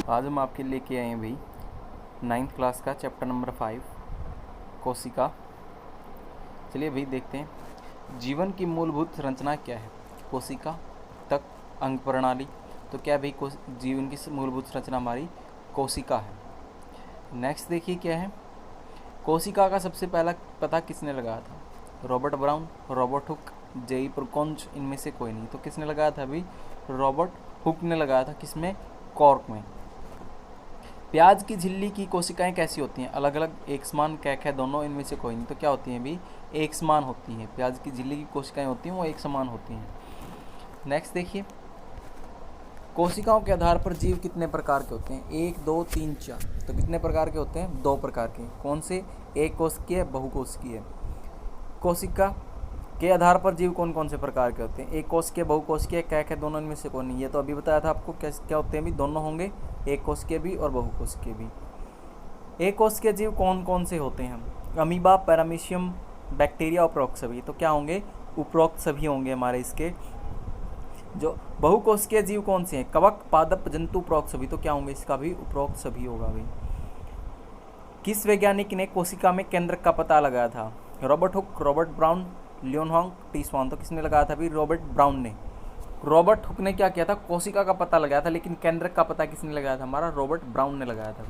आज हम आपके लेके आए हैं भाई 9th क्लास का चैप्टर नंबर 5 कोशिका। चलिए भाई देखते हैं जीवन की मूलभूत संरचना क्या है। कोशिका तक अंग प्रणाली। तो क्या भाई जीवन की मूलभूत संरचना हमारी कोशिका है। नेक्स्ट देखिए क्या है। कोशिका का सबसे पहला पता किसने लगाया था? Robert Brown, Robert Hooke, J E Purkinje, इनमें से कोई नहीं। तो किसने लगाया था भाई? रॉबर्ट हुक ने लगाया था। किसमें? कॉर्क में। प्याज की झिल्ली की कोशिकाएं कैसी होती हैं? अलग अलग, एक समान, कैक है दोनों, इनमें से कोई नहीं। तो क्या होती हैं भी? एक समान होती हैं। प्याज की झिल्ली की कोशिकाएं होती हैं वो एक समान होती हैं। नेक्स्ट देखिए, कोशिकाओं के आधार पर जीव कितने प्रकार के होते हैं? 1 2 3 4। तो कितने प्रकार के होते हैं? 2 प्रकार के। कौन से? एक कोशिकीय, बहुकोशिकीय। कोशिका के आधार पर जीव कौन कौन से प्रकार के होते हैं? एक कोशिकीय, बहुकोशिकीय, कैक है दोनों, इनमें से कौन नहीं। ये तो अभी बताया था आपको क्या होते हैं भी, दोनों होंगे, एक कोशिकीय भी और बहुकोशिकीय भी। एक कोशिकीय जीव कौन कौन से होते हैं? अमीबा, पैरामीशियम, बैक्टीरिया, उपरोक्त सभी। तो क्या होंगे? उपरोक्त सभी होंगे हमारे इसके। जो बहुकोशिकीय जीव कौन से हैं? कवक, पादप, जंतु, उपरोक्त सभी। तो क्या होंगे? इसका भी उपरोक्त सभी होगा भाई। किस वैज्ञानिक ने कोशिका में केंद्रक का पता लगाया था? Robert Hooke, Robert Brown, Leeuwenhoek, T Schwann. तो किसने लगाया था भी? रॉबर्ट ब्राउन ने। रॉबर्ट हुक ने क्या किया था? कोशिका का पता लगाया था, लेकिन केंद्रक का पता किसने लगाया था? हमारा रॉबर्ट ब्राउन ने लगाया था।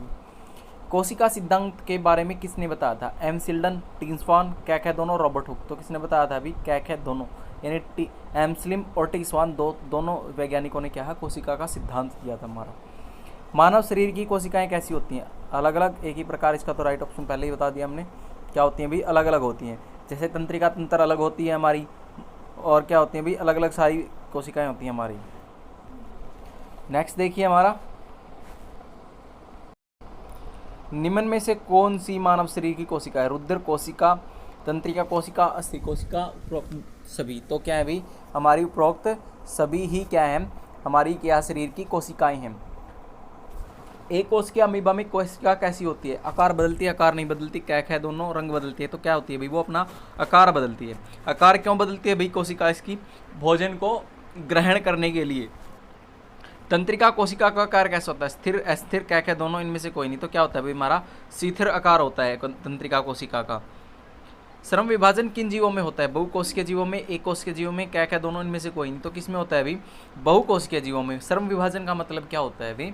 कोशिका सिद्धांत के बारे में किसने बताया था? एम सिल्डन, टी स्वान, कैक है दोनों, रॉबर्ट हुक। तो किसने बताया था अभी? कैक है दोनों, यानी एम स्लिम और टी स्वान दोनों वैज्ञानिकों ने क्या है? कोशिका का सिद्धांत दिया था हमारा। मानव शरीर की कोशिकाएं कैसी होती हैं? अलग अलग, एक ही प्रकार। इसका तो राइट ऑप्शन पहले ही बता दिया हमने। क्या होती हैं भी? अलग अलग होती हैं। जैसे तंत्रिका तंत्र अलग होती है हमारी, और क्या होती हैं भी? अलग अलग सारी कोशिकाएं होती हैं हमारी। नेक्स्ट देखिए हमारा, निम्न में से कौन सी मानव शरीर की कोशिका है? रुधिर कोशिका, तंत्रिका कोशिका, अस्थि कोशिका, उपरोक्त सभी। तो क्या है भाई? हमारी उपरोक्त सभी ही क्या है? हमारी क्या शरीर की कोशिकाएं हैं। एक कोशिका अमीबा में कोशिका कैसी होती है? आकार बदलती है, आकार नहीं बदलती, कैक है दोनों, रंग बदलती है। तो क्या होती है भाई? वो अपना आकार बदलती है। आकार क्यों बदलती है भाई कोशिका? इसकी भोजन को ग्रहण करने के लिए। तंत्रिका कोशिका का आकार कैसा होता है? स्थिर, अस्थिर, कैक है दोनों, इनमें से कोई नहीं। तो क्या होता है भाई? हमारा शिथिल आकार होता है तंत्रिका कोशिका का। श्रम विभाजन किन जीवों में होता है? बहुकोशिकीय जीवों में, एक कोशिकीय जीवों में, कैक है दोनों, इनमें से कोई नहीं। तो किस में होता है भाई? बहुकोशिकीय जीवों में। श्रम विभाजन का मतलब क्या होता है भाई?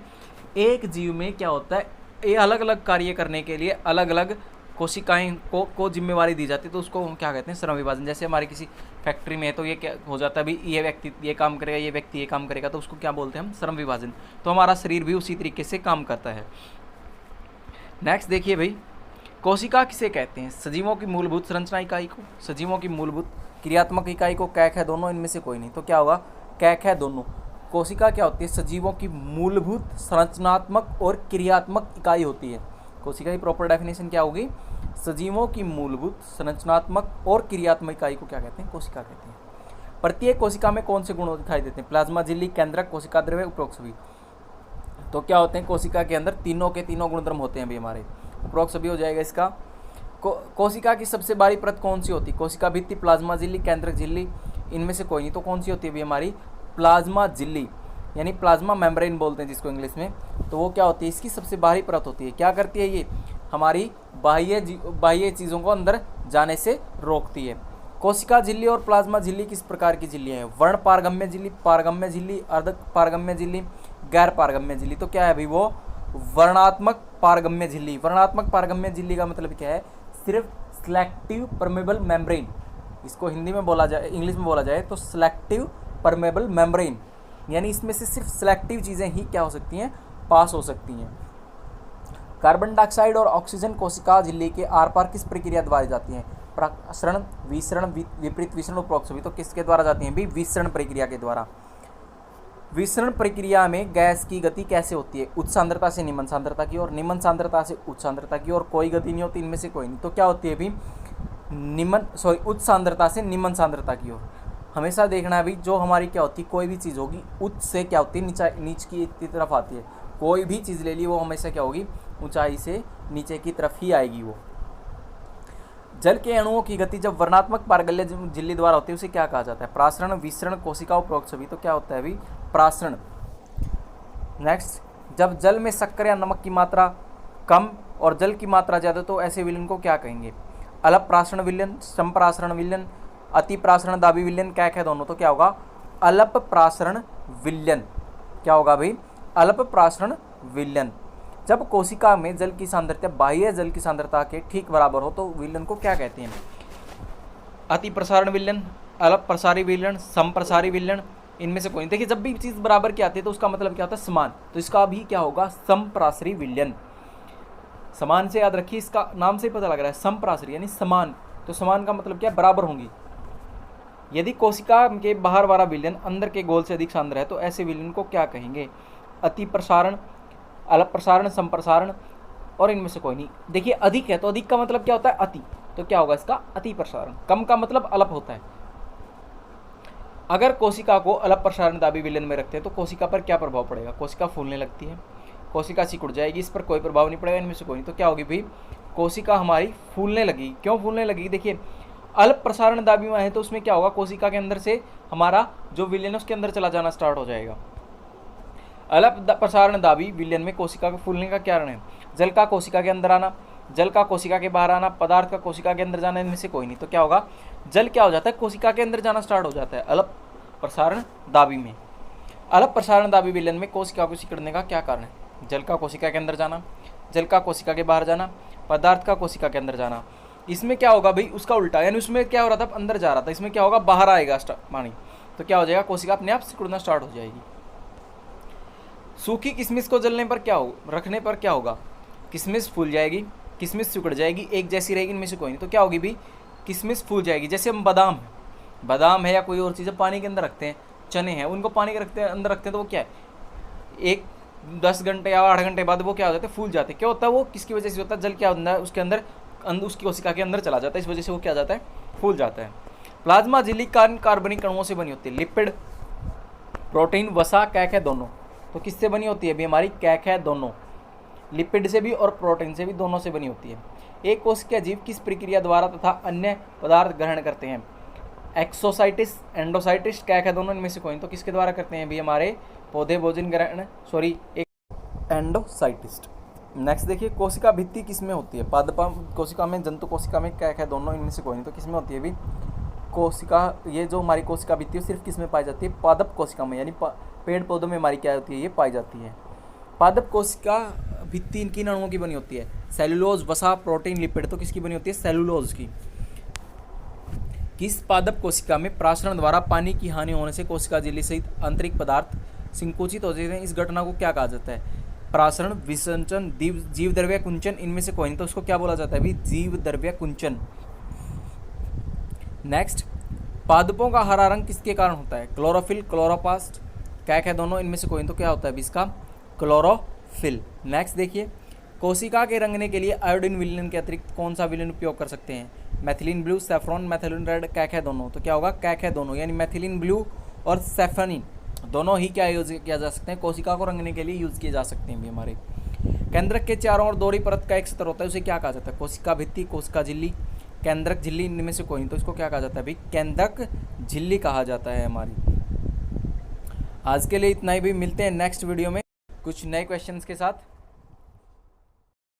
एक जीव में क्या होता है? ये अलग अलग कार्य करने के लिए अलग अलग कोशिकाएं को जिम्मेवारी दी जाती है, तो उसको हम क्या कहते हैं? श्रम विभाजन। जैसे हमारी किसी फैक्ट्री में है तो ये क्या हो जाता है भाई? ये व्यक्ति ये काम करेगा, ये व्यक्ति ये काम करेगा, तो उसको क्या बोलते हैं हम? श्रम विभाजन। तो हमारा शरीर भी उसी तरीके से काम करता है। नेक्स्ट देखिए भाई, कोशिका किसे कहते हैं? सजीवों की मूलभूत संरचना इकाई को, सजीवों की मूलभूत क्रियात्मक इकाई को, कैक है दोनों, इनमें से कोई नहीं। तो क्या होगा? कैक है दोनों। कोशिका क्या होती है? सजीवों की मूलभूत संरचनात्मक और क्रियात्मक इकाई होती है। कोशिका की प्रॉपर डेफिनेशन क्या होगी? सजीवों की मूलभूत संरचनात्मक और क्रियात्मक इकाई को क्या कहते हैं? कोशिका कहते हैं। प्रत्येक कोशिका में कौन से गुण दिखाई देते हैं? प्लाज्मा झिल्ली, केंद्रक, कोशिका द्रव्य, उपरोक्त सभी। तो क्या होते हैं? कोशिका के अंदर तीनों के तीनों गुणधर्म होते हैं भी हमारे। उपरोक्त सभी हो जाएगा इसका। कोशिका की सबसे बाहरी परत कौन सी होती है? कोशिका भित्ति, प्लाज्मा झिल्ली, केंद्रक झिल्ली, इनमें से कोई नहीं। तो कौन सी होती है भी? हमारी प्लाज्मा झिल्ली, यानी प्लाज्मा मेम्ब्रेन बोलते हैं जिसको इंग्लिश में। तो वो क्या होती है? इसकी सबसे बाहरी परत होती है। क्या करती है ये? हमारी बाह्य चीज़ों को अंदर जाने से रोकती है। कोशिका झिल्ली और प्लाज्मा झिल्ली किस प्रकार की झिल्लियाँ हैं? वर्ण पारगम्य झिल्ली, पारगम्य झिल्ली, अर्ध पारगम्य झिल्ली, गैर पारगम्य झिल्ली। तो क्या है भाई? वो वर्णात्मक पारगम्य झिल्ली। वर्णात्मक पारगम्य झिल्ली का मतलब क्या है? सिर्फ सिलेक्टिव परमेबल मेम्ब्रेन, इसको हिंदी में बोला जाए, इंग्लिश में बोला जाए तो सिलेक्टिव परमेबल मेम्ब्रेन, यानी इसमें से सिर्फ सिलेक्टिव चीज़ें ही क्या हो सकती हैं? पास हो सकती हैं। कार्बन डाइऑक्साइड और ऑक्सीजन कोशिका झिल्ली के आर पार किस प्रक्रिया द्वारा जाती हैं? प्रसरण, विसरण, विपरीत विसरण, उपरोक्त सभी। तो किसके द्वारा जाती हैं भी? विसरण प्रक्रिया के द्वारा। विसरण प्रक्रिया में गैस की गति कैसे होती है? उच्च सांद्रता से निम्न सांद्रता की ओर, निम्न सांद्रता से उच्च सांद्रता की ओर, कोई गति नहीं होती इनमें से कोई नहीं। तो क्या होती है भी? उच्च सांद्रता से निम्न सांद्रता की ओर। हमेशा देखना है भाई, जो हमारी क्या होती है? कोई भी चीज़ होगी उच्च से क्या होती है? नीच की तरफ आती है। कोई भी चीज़ ले ली वो हमेशा क्या होगी? ऊंचाई से नीचे की तरफ ही आएगी वो। जल के अणुओं की गति जब वर्णात्मक पारगम्य झिल्ली द्वारा होती है उसे क्या कहा जाता है? प्रासरण, विसरण, कोशिका, उपरोक्त सभी। तो क्या होता है अभी? प्रासरण। नेक्स्ट, जब जल में शक्कर या नमक की मात्रा कम और जल की मात्रा ज़्यादा तो ऐसे विलयन को क्या कहेंगे? अल्प प्रासरण विलयन, संप्रासरण विलयन, अति प्रासरण दाबी विलयन, क्या है दोनों? तो क्या होगा? अल्प प्रासरण विलयन। क्या होगा भाई? अल्प प्रासरण विलयन। जब कोशिका में जल की सांद्रता बाह्य जल की सांद्रता के ठीक बराबर हो तो विलयन को क्या कहते हैं? अति प्रसारण विलयन, अल्प प्रसारी विलयन, समप्रसारी विलयन, इनमें से कोई नहीं। देखिए जब भी चीज़ बराबर की आती है तो उसका मतलब क्या होता है? समान। तो इसका भी क्या होगा? समप्रासरी विलयन। समान से याद रखिए, इसका नाम से ही पता लग रहा है समप्रासरी यानी समान। तो समान का मतलब क्या? बराबर होंगी। यदि कोशिका के बाहर वाला विलयन अंदर के गोल से अधिक सांद्र है तो ऐसे विलयन को क्या कहेंगे? अति प्रसारण, अल्प प्रसारण, संप्रसारण, और इनमें से कोई नहीं। देखिए अधिक है तो अधिक का मतलब क्या होता है? अति। तो क्या होगा इसका? अति प्रसारण। कम का मतलब अल्प होता है। अगर कोशिका को अल्प प्रसारण दाबी विलयन में रखते हैं तो कोशिका पर क्या प्रभाव पड़ेगा? कोशिका फूलने लगती है, कोशिका सिकुड़ जाएगी, इस पर कोई प्रभाव नहीं पड़ेगा, इनमें से कोई नहीं। तो क्या होगी भाई? कोशिका हमारी फूलने लगेगी। क्यों फूलने लगेगी? देखिए अल्प प्रसारण दाबी में है तो उसमें क्या होगा? कोशिका के अंदर से हमारा जो विलयन है उसके अंदर चला जाना स्टार्ट हो जाएगा। अल्प प्रसारण दाबी विलयन में कोशिका के फूलने का कारण है जल का कोशिका के अंदर आना, जल का कोशिका के बाहर आना, पदार्थ का कोशिका के अंदर जाना, इनमें से कोई नहीं। तो क्या होगा? जल क्या हो जाता है? कोशिका के अंदर जाना स्टार्ट हो जाता है अल्प प्रसारण दाबी में। अल्प प्रसारण दाबी विलयन में कोशिका को सिकुड़ने का क्या कारण है? जल का कोशिका के अंदर जाना, जल का कोशिका के बाहर जाना, पदार्थ का कोशिका के अंदर जाना। इसमें क्या होगा भाई? उसका उल्टा, यानी उसमें क्या हो रहा था? अंदर जा रहा था, इसमें क्या होगा? बाहर आएगा पानी। तो क्या हो जाएगा? कोशिका अपने आप सिकुड़ना स्टार्ट हो जाएगी। सूखी किशमिश को जलने पर क्या हो रखने पर क्या होगा? किशमिश फूल जाएगी, किशमिश सिकुड़ जाएगी, एक जैसी रहेगी, इनमें से कोई नहीं। तो क्या होगी भाई? किशमिश फूल जाएगी। जैसे हम बादाम है या कोई और चीज़ पानी के अंदर रखते हैं, चने हैं उनको पानी के अंदर रखते हैं तो वो क्या है? एक 10 घंटे या 8 घंटे बाद वो क्या हो जाते हैं? फूल जाते हैं। क्या होता है? वो किसकी वजह से होता है? जल क्या होता है उसके अंदर, उसकी कोशिका के अंदर चला जाता है, इस वजह से वो क्या जाता है? फूल जाता है। प्लाज्मा झिल्ली कार्बनिक अणुओं से बनी होती है। लिपिड, प्रोटीन, वसा, कैक है दोनों। तो किससे बनी होती है भी? हमारी कैक है दोनों। लिपिड से भी और प्रोटीन से भी, दोनों से बनी होती है। एक कोशिकीय जीव किस प्रक्रिया द्वारा तथा अन्य पदार्थ ग्रहण करते हैं? एक्सोसाइटिस, एंडोसाइटिस, कैक है दोनों, इनमें से कोई। तो किसके द्वारा करते हैं भी? हमारे पौधे भोजन ग्रहण, एक एंडोसाइटिस्ट। नेक्स्ट देखिए, कोशिका भित्ति किसमें होती है? पादप कोशिका में, जंतु कोशिका में, कैक है दोनों, इनमें से कोई नहीं। तो किसमें होती है भी? कोशिका, ये जो हमारी कोशिका भित्ति है सिर्फ किसमें पाई जाती है? पादप कोशिका में, यानी पेड़ पौधों में हमारी क्या होती है? ये पाई जाती है। पादप कोशिका भित्ति किन अणुओं की बनी होती है? सेलुलोज, वसा, प्रोटीन, लिपिड। तो किसकी बनी होती है? सेलुलोज की। किस पादप कोशिका में प्रासरण द्वारा पानी की हानि होने से कोशिका झिल्ली सहित आंतरिक पदार्थ संकुचित हो जाते हैं? इस घटना को क्या कहा जाता है? प्रासरण, विसंचन, जीव द्रव्य कुंचन, इनमें से कोई नहीं। तो उसको क्या बोला जाता है भी? जीव द्रव्य कुंचन। नेक्स्ट, पादपों का हरा रंग किसके कारण होता है? क्लोरोफिल, क्लोरोप्लास्ट, कैक है दोनों, इनमें से कोई नहीं। तो क्या होता है भी इसका? क्लोरोफिल। नेक्स्ट देखिए, कोशिका के रंगने के लिए आयोडीन विलयन के अतिरिक्त कौन सा विलयन उपयोग कर सकते हैं? Methylene blue, saffron, methylene red, कैक है दोनों। तो क्या होगा? कैक है दोनों, यानी मैथिलीन ब्लू और सैफरनिन दोनों ही क्या यूज किया जा सकते हैं? कोशिका को रंगने के लिए यूज किए जा सकते हैं भी हमारे। केंद्रक के चारों ओर दोहरी परत का एक स्तर होता है, उसे क्या कहा जाता है? कोशिका भित्ति, कोशिका झिल्ली, केंद्रक झिल्ली, इनमें से कोई नहीं। तो इसको क्या कहा जाता है भाई? केंद्रक झिल्ली कहा जाता है हमारी। आज के लिए इतना ही भी, मिलते हैं नेक्स्ट वीडियो में कुछ नए क्वेश्चंस के साथ।